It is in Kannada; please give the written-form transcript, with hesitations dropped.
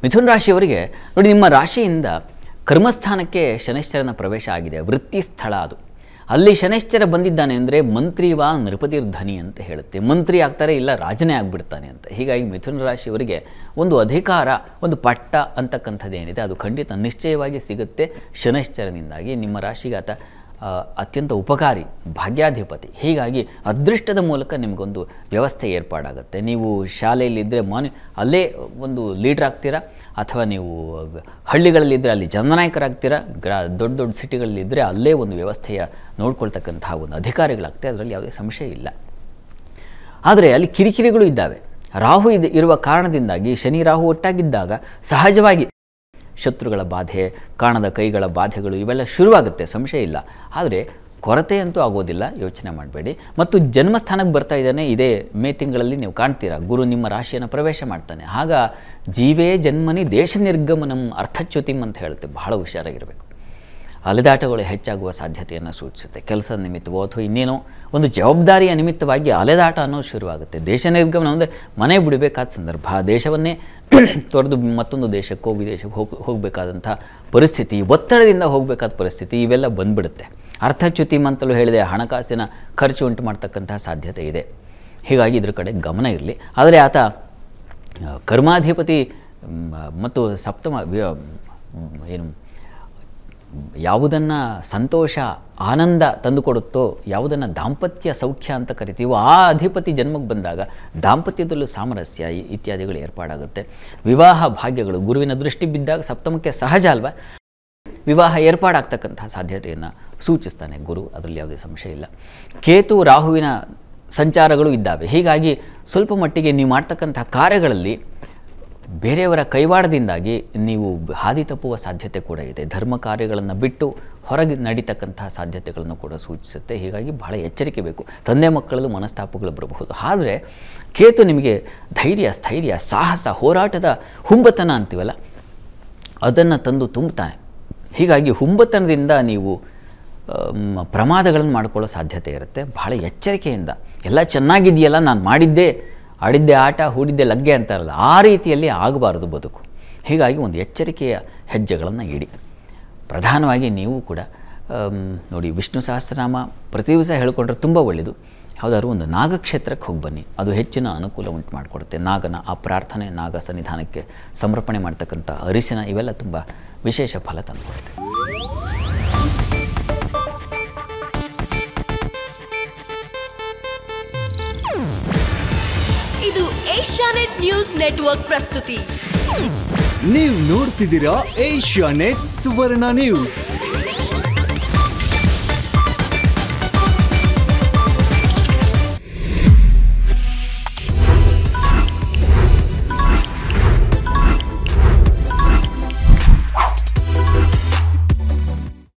ಮಿಥುನ ರಾಶಿಯವರಿಗೆ ನೋಡಿ, ನಿಮ್ಮ ರಾಶಿಯಿಂದ ಕರ್ಮಸ್ಥಾನಕ್ಕೆ ಶನೈಶ್ಚರನ ಪ್ರವೇಶ ಆಗಿದೆ. ವೃತ್ತಿ ಸ್ಥಳ ಅದು. ಅಲ್ಲಿ ಶನೈಶ್ಚರ ಬಂದಿದ್ದಾನೆ ಅಂದರೆ ಮಂತ್ರಿವಾ ನೃಪತಿರ್ಧನಿ ಅಂತ ಹೇಳುತ್ತೆ. ಮಂತ್ರಿ ಆಗ್ತಾರೆ, ಇಲ್ಲ ರಾಜನೇ ಆಗಿಬಿಡ್ತಾನೆ ಅಂತ. ಹೀಗಾಗಿ ಮಿಥುನ ರಾಶಿಯವರಿಗೆ ಒಂದು ಅಧಿಕಾರ, ಒಂದು ಪಟ್ಟ ಅಂತಕ್ಕಂಥದ್ದೇನಿದೆ ಅದು ಖಂಡಿತ ನಿಶ್ಚಯವಾಗಿ ಸಿಗುತ್ತೆ ಶನೈಶ್ಚರನಿಂದಾಗಿ. ನಿಮ್ಮ ರಾಶಿಗೆ ಆತ ಅತ್ಯಂತ ಉಪಕಾರಿ, ಭಾಗ್ಯಾಧಿಪತಿ. ಹೀಗಾಗಿ ಅದೃಷ್ಟದ ಮೂಲಕ ನಿಮಗೊಂದು ವ್ಯವಸ್ಥೆ ಏರ್ಪಾಡಾಗುತ್ತೆ. ನೀವು ಶಾಲೆಯಲ್ಲಿದ್ದರೆ ಅಲ್ಲೇ ಒಂದು ಲೀಡ್ರ್ ಆಗ್ತೀರಾ, ಅಥವಾ ನೀವು ಹಳ್ಳಿಗಳಲ್ಲಿದ್ದರೆ ಅಲ್ಲಿ ಜನನಾಯಕರಾಗ್ತೀರಾ, ದೊಡ್ಡ ದೊಡ್ಡ ಸಿಟಿಗಳಲ್ಲಿದ್ದರೆ ಅಲ್ಲೇ ಒಂದು ವ್ಯವಸ್ಥೆಯ ನೋಡ್ಕೊಳ್ತಕ್ಕಂತಹ ಒಂದು ಅಧಿಕಾರಿಗಳಾಗ್ತದೆ. ಅದರಲ್ಲಿ ಯಾವುದೇ ಸಂಶಯ ಇಲ್ಲ. ಆದರೆ ಅಲ್ಲಿ ಕಿರಿಕಿರಿಗಳು ಇದ್ದಾವೆ. ರಾಹು ಇರುವ ಕಾರಣದಿಂದಾಗಿ, ಶನಿ ರಾಹು ಒಟ್ಟಾಗಿದ್ದಾಗ ಸಹಜವಾಗಿ ಶತ್ರುಗಳ ಬಾಧೆ, ಕಾಣದ ಕೈಗಳ ಬಾಧೆಗಳು ಇವೆಲ್ಲ ಶುರುವಾಗುತ್ತೆ, ಸಂಶಯ ಇಲ್ಲ. ಆದರೆ ಕೊರತೆ ಅಂತೂ ಆಗೋದಿಲ್ಲ, ಯೋಚನೆ ಮಾಡಬೇಡಿ. ಮತ್ತು ಜನ್ಮಸ್ಥಾನಕ್ಕೆ ಬರ್ತಾ ಇದ್ದಾನೆ, ಇದೇ ಮೇ ತಿಂಗಳಲ್ಲಿ ನೀವು ಕಾಣ್ತೀರಾ, ಗುರು ನಿಮ್ಮ ರಾಶಿಯನ್ನು ಪ್ರವೇಶ ಮಾಡ್ತಾನೆ. ಆಗ ಜೀವೇ ಜನ್ಮನಿ ದೇಶ ನಿರ್ಗಮನಂ ಅರ್ಥಚ್ಯುತಿಂ ಅಂತ ಹೇಳುತ್ತೆ. ಬಹಳ ಹುಷಾರಾಗಿರಬೇಕು. ಅಲೆದಾಟಗಳು ಹೆಚ್ಚಾಗುವ ಸಾಧ್ಯತೆಯನ್ನು ಸೂಚಿಸುತ್ತೆ. ಕೆಲಸದ ನಿಮಿತ್ತವೋ ಅಥವಾ ಇನ್ನೇನೋ ಒಂದು ಜವಾಬ್ದಾರಿಯ ನಿಮಿತ್ತವಾಗಿ ಅಲೆದಾಟ ಅನ್ನೋದು ಶುರುವಾಗುತ್ತೆ. ದೇಶ ನಿರ್ಗಮನ ಅಂದರೆ ಮನೆ ಬಿಡಬೇಕಾದ ಸಂದರ್ಭ, ದೇಶವನ್ನೇ ತೊರೆದು ಮತ್ತೊಂದು ದೇಶಕ್ಕೋ ವಿದೇಶಕ್ಕೆ ಹೋಗಬೇಕಾದಂಥ ಪರಿಸ್ಥಿತಿ, ಒತ್ತಡದಿಂದ ಹೋಗಬೇಕಾದ ಪರಿಸ್ಥಿತಿ, ಇವೆಲ್ಲ ಬಂದ್ಬಿಡುತ್ತೆ. ಅರ್ಥಚ್ಯುತಿ ಅಂತಲೂ ಹೇಳಿದೆ, ಹಣಕಾಸಿನ ಖರ್ಚು ಉಂಟು ಮಾಡ್ತಕ್ಕಂತಹ ಸಾಧ್ಯತೆ ಇದೆ. ಹೀಗಾಗಿ ಇದ್ರ ಕಡೆ ಗಮನ ಇರಲಿ. ಆದರೆ ಆತ ಕರ್ಮಾಧಿಪತಿ ಮತ್ತು ಸಪ್ತಮ ಏನು ಯಾವುದನ್ನು ಸಂತೋಷ ಆನಂದ ತಂದುಕೊಡುತ್ತೋ, ಯಾವುದನ್ನು ದಾಂಪತ್ಯ ಸೌಖ್ಯ ಅಂತ ಕರಿತೀವೋ ಆ ಅಧಿಪತಿ ಜನ್ಮಕ್ಕೆ ಬಂದಾಗ ದಾಂಪತ್ಯದಲ್ಲೂ ಸಾಮರಸ್ಯ ಇತ್ಯಾದಿಗಳು ಏರ್ಪಾಡಾಗುತ್ತೆ. ವಿವಾಹ ಭಾಗ್ಯಗಳು ಗುರುವಿನ ದೃಷ್ಟಿ ಬಿದ್ದಾಗ ಸಪ್ತಮಕ್ಕೆ ಸಹಜ ಅಲ್ವಾ, ವಿವಾಹ ಏರ್ಪಾಡಾಗ್ತಕ್ಕಂತಹ ಸಾಧ್ಯತೆಯನ್ನು ಸೂಚಿಸ್ತಾನೆ ಗುರು, ಅದರಲ್ಲಿ ಯಾವುದೇ ಸಂಶಯ ಇಲ್ಲ. ಕೇತು ರಾಹುವಿನ ಸಂಚಾರಗಳು ಇದ್ದಾವೆ. ಹೀಗಾಗಿ ಸ್ವಲ್ಪ ಮಟ್ಟಿಗೆ ನೀವು ಮಾಡ್ತಕ್ಕಂತಹ ಕಾರ್ಯಗಳಲ್ಲಿ ಬೇರೆಯವರ ಕೈವಾಡದಿಂದಾಗಿ ನೀವು ಹಾದಿ ತಪ್ಪುವ ಸಾಧ್ಯತೆ ಕೂಡ ಇದೆ. ಧರ್ಮ ಕಾರ್ಯಗಳನ್ನು ಬಿಟ್ಟು ಹೊರಗೆ ನಡೀತಕ್ಕಂತಹ ಸಾಧ್ಯತೆಗಳನ್ನು ಕೂಡ ಸೂಚಿಸುತ್ತೆ. ಹೀಗಾಗಿ ಬಹಳ ಎಚ್ಚರಿಕೆ ಬೇಕು. ತಂದೆ ಮಕ್ಕಳಲ್ಲೂ ಮನಸ್ತಾಪಗಳು ಬರಬಹುದು. ಆದರೆ ಕೇತು ನಿಮಗೆ ಧೈರ್ಯ, ಸ್ಥೈರ್ಯ, ಸಾಹಸ, ಹೋರಾಟದ ಹುಂಬತನ ಅಂತೀವಲ್ಲ, ಅದನ್ನು ತಂದು ತುಂಬುತ್ತಾನೆ. ಹೀಗಾಗಿ ಹುಂಬತನದಿಂದ ನೀವು ಪ್ರಮಾದಗಳನ್ನು ಮಾಡಿಕೊಳ್ಳೋ ಸಾಧ್ಯತೆ ಇರುತ್ತೆ. ಬಹಳ ಎಚ್ಚರಿಕೆಯಿಂದ ಎಲ್ಲ ಚೆನ್ನಾಗಿದೆಯಲ್ಲ, ನಾನು ಆಡಿದ್ದೆ ಆಟ, ಹೂಡಿದ್ದೆ ಲಗ್ಗೆ ಅಂತಾರಲ್ಲ, ಆ ರೀತಿಯಲ್ಲಿ ಆಗಬಾರದು ಬದುಕು. ಹೀಗಾಗಿ ಒಂದು ಎಚ್ಚರಿಕೆಯ ಹೆಜ್ಜೆಗಳನ್ನು ಇಡಿ. ಪ್ರಧಾನವಾಗಿ ನೀವು ಕೂಡ ನೋಡಿ, ವಿಷ್ಣು ಸಹಸ್ರನಾಮ ಪ್ರತಿ ದಿವಸ ಹೇಳ್ಕೊಂಡ್ರೆ ತುಂಬ ಒಳ್ಳೆಯದು. ಯಾವುದಾದ್ರು ಒಂದು ನಾಗಕ್ಷೇತ್ರಕ್ಕೆ ಹೋಗಿ ಬನ್ನಿ, ಅದು ಹೆಚ್ಚಿನ ಅನುಕೂಲ ಉಂಟು ಮಾಡಿಕೊಡುತ್ತೆ. ನಾಗನ ಆ ಪ್ರಾರ್ಥನೆ, ನಾಗ ಸನ್ನಿಧಾನಕ್ಕೆ ಸಮರ್ಪಣೆ ಮಾಡ್ತಕ್ಕಂಥ ಅರಿಶಿನ, ಇವೆಲ್ಲ ತುಂಬ ವಿಶೇಷ ಫಲ ತಂದುಕೊಡುತ್ತೆ. ಇದು ಏಷ್ಯಾನೆಟ್ ನ್ಯೂಸ್ ನೆಟ್ವರ್ಕ್ ಪ್ರಸ್ತುತಿ. ನೀವು ನೋಡ್ತಿದ್ದೀರಾ ಏಷ್ಯಾನೆಟ್ ಸುವರ್ಣ ನ್ಯೂಸ್.